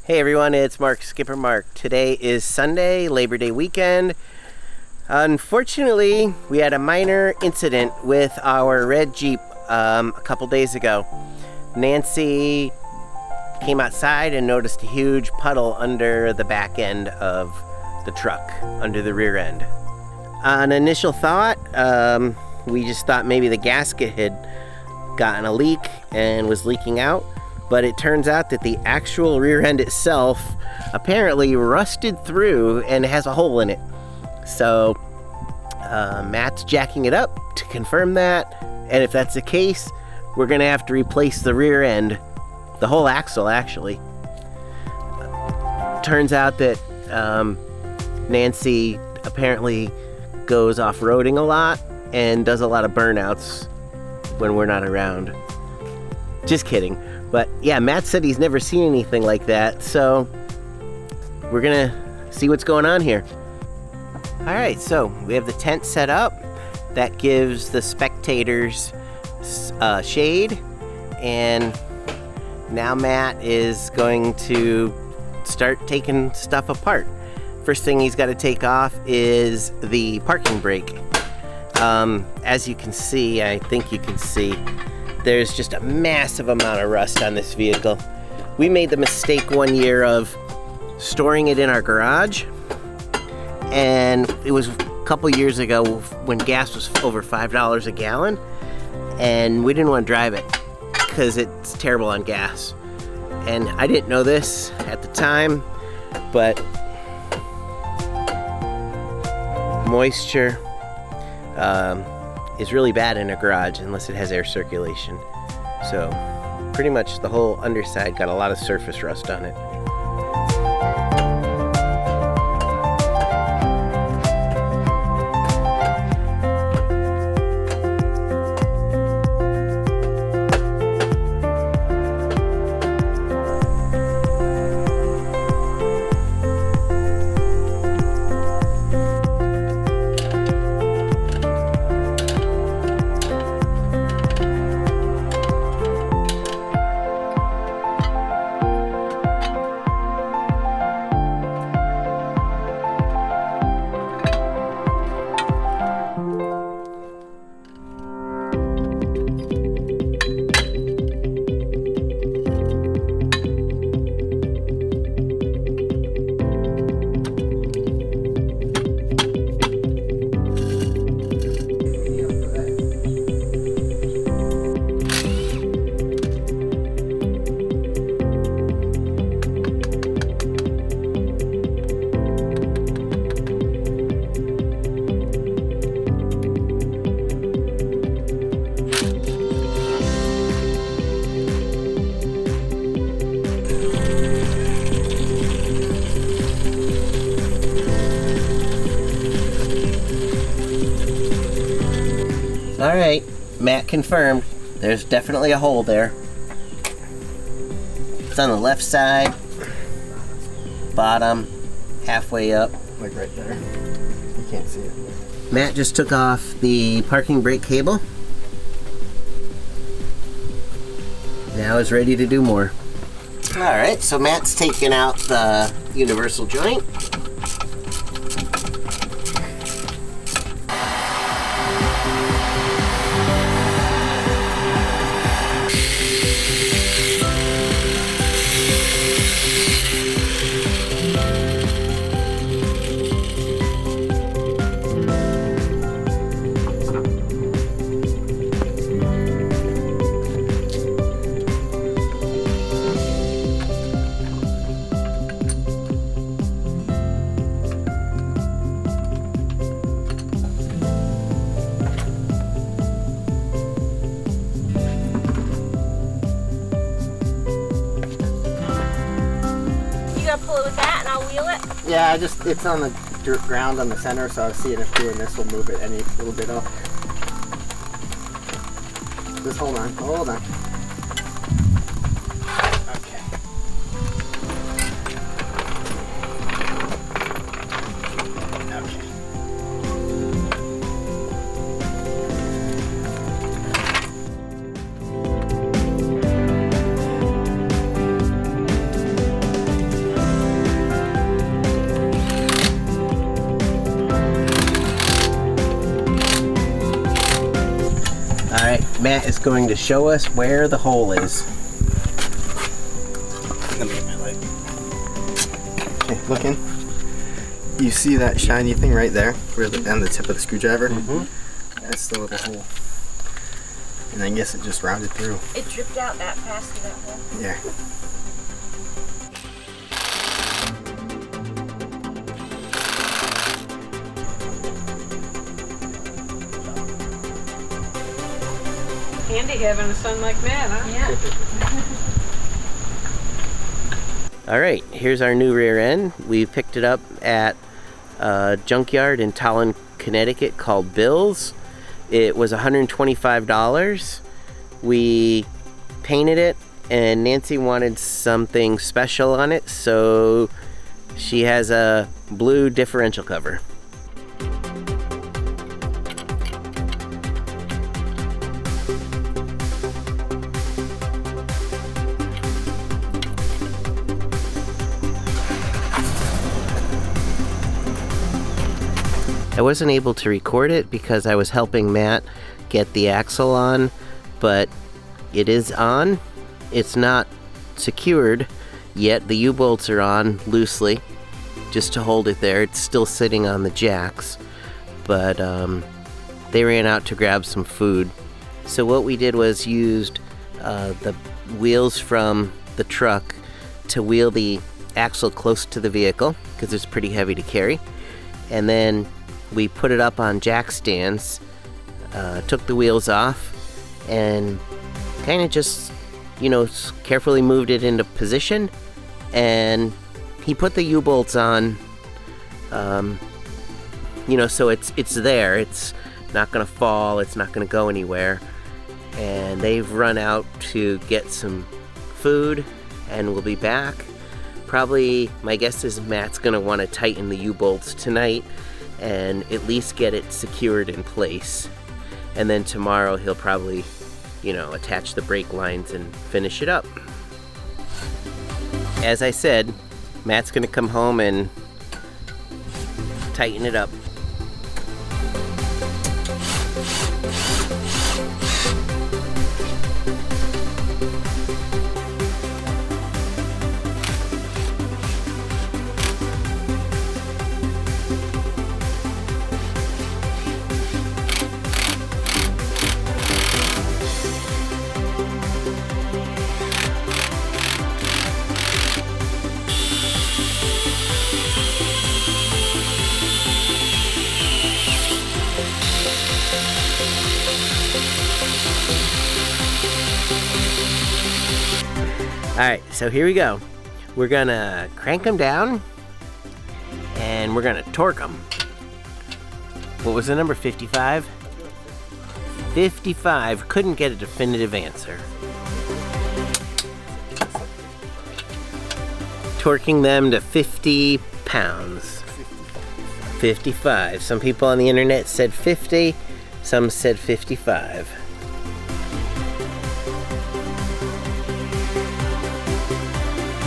Hey everyone, it's Skipper Mark. Today is Sunday, Labor Day weekend. Unfortunately, we had a minor incident with our red Jeep a couple days ago. Nancy came outside and noticed a huge puddle under the back end of the truck, under the rear end. On initial thought, we just thought maybe the gasket had gotten a leak and was leaking out. But it turns out that the actual rear end itself apparently rusted through and has a hole in it. So Matt's jacking it up to confirm that. And if that's the case, we're gonna have to replace the rear end, the whole axle actually. Turns out that Nancy apparently goes off-roading a lot and does a lot of burnouts when we're not around. Just kidding. But yeah, Matt said he's never seen anything like that, so we're gonna see what's going on here. All right, so we have the tent set up. That gives the spectators shade, and now Matt is going to start taking stuff apart. First thing he's got to take off is the parking brake. As you can see, I think you can see, there's just a massive amount of rust on this vehicle. We made the mistake one year of storing it in our garage, and it was a couple years ago when gas was over $5 a gallon, and we didn't want to drive it because it's terrible on gas. And I didn't know this at the time, but moisture is really bad in a garage unless it has air circulation. So pretty much the whole underside got a lot of surface rust on it. All right, Matt confirmed. There's definitely a hole there. It's on the left side, bottom, halfway up. Like right there. You can't see it. Matt just took off the parking brake cable. Now is ready to do more. All right, so Matt's taking out the universal joint. Pull it with that and I'll wheel it? Yeah, it's on the dirt ground on the center, so I was seeing if doing this will move it any little bit up. Just hold on, hold on. Okay. Matt is going to show us where the hole is. Let me get my light. Okay, look in. You see that shiny thing right there? Where the end, the tip of the screwdriver? That's the little hole. And I guess it just rounded through. It dripped out that fast through that hole. Yeah. Handy having a son like Matt, huh? Yeah. All right, here's our new rear end. We picked it up at a junkyard in Tolland, Connecticut called Bill's. It was $125. We painted it, and Nancy wanted something special on it, so she has a blue differential cover. I wasn't able to record it because I was helping Matt get the axle on, but it is on. It's not secured yet. The U-bolts are on loosely just to hold it there. It's still sitting on the jacks, but they ran out to grab some food. So what we did was used the wheels from the truck to wheel the axle close to the vehicle because it's pretty heavy to carry, and then we put it up on jack stands, took the wheels off, and kind of just, you know, carefully moved it into position. And he put the U-bolts on, you know, so it's there. It's not gonna fall. It's not gonna go anywhere. And they've run out to get some food, and we'll be back. Probably, my guess is Matt's gonna want to tighten the U-bolts tonight and at least get it secured in place. And then tomorrow he'll probably, you know, attach the brake lines and finish it up. As I said, Matt's gonna come home and tighten it up. Alright, so here we go. We're gonna crank them down and we're gonna torque them. What was the number? 55? 55. Couldn't get a definitive answer. Torquing them to 50 pounds. 55. Some people on the internet said 50, some said 55.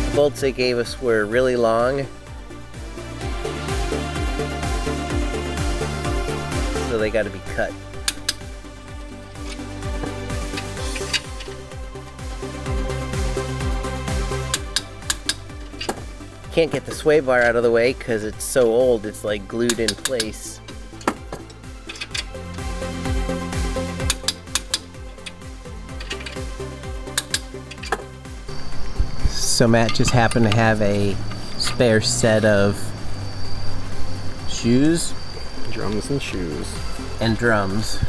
The bolts they gave us were really long, so they got to be cut. Can't get the sway bar out of the way because it's so old, it's like glued in place. So Matt just happened to have a spare set of shoes. Drums and shoes. And drums.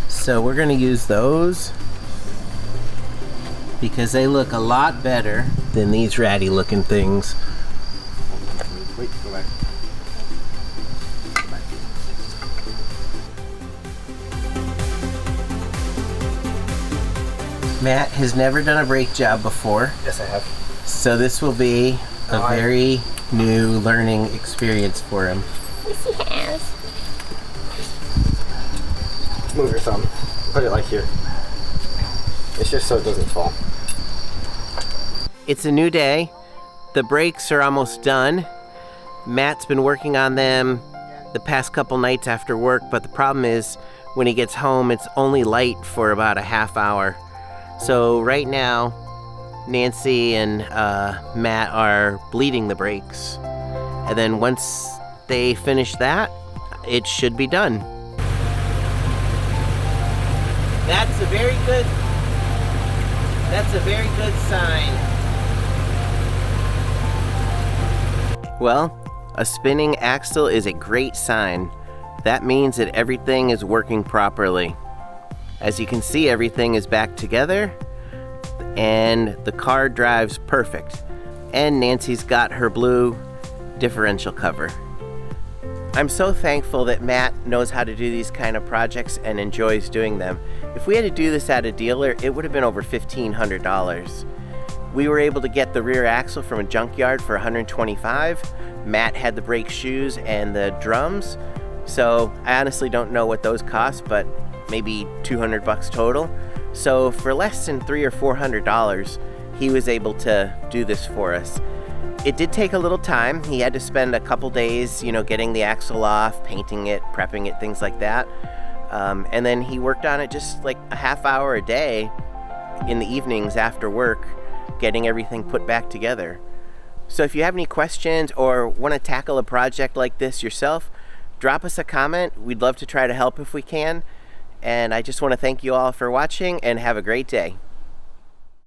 So we're gonna use those because they look a lot better than these ratty looking things. Wait, go back. Go back. Matt has never done a brake job before. Yes, I have. So this will be a very new learning experience for him. Yes, he has. Move your thumb. Put it like here. It's just so it doesn't fall. It's a new day. The brakes are almost done. Matt's been working on them the past couple nights after work, but the problem is when he gets home, it's only light for about a half hour. So right now, Nancy and Matt are bleeding the brakes. And then once they finish that, it should be done. That's a very good sign. Well, a spinning axle is a great sign. That means that everything is working properly. As you can see, everything is back together and the car drives perfect. And Nancy's got her blue differential cover. I'm so thankful that Matt knows how to do these kind of projects and enjoys doing them. If we had to do this at a dealer, it would have been over $1,500. We were able to get the rear axle from a junkyard for $125. Matt had the brake shoes and the drums. So I honestly don't know what those cost, but maybe $200 total. So for less than $300 or $400, he was able to do this for us. It did take a little time. He had to spend a couple days, you know, getting the axle off, painting it, prepping it, things like that. And then he worked on it just like a half hour a day in the evenings after work, getting everything put back together. So if you have any questions or want to tackle a project like this yourself, drop us a comment. We'd love to try to help if we can. And I just want to thank you all for watching and have a great day.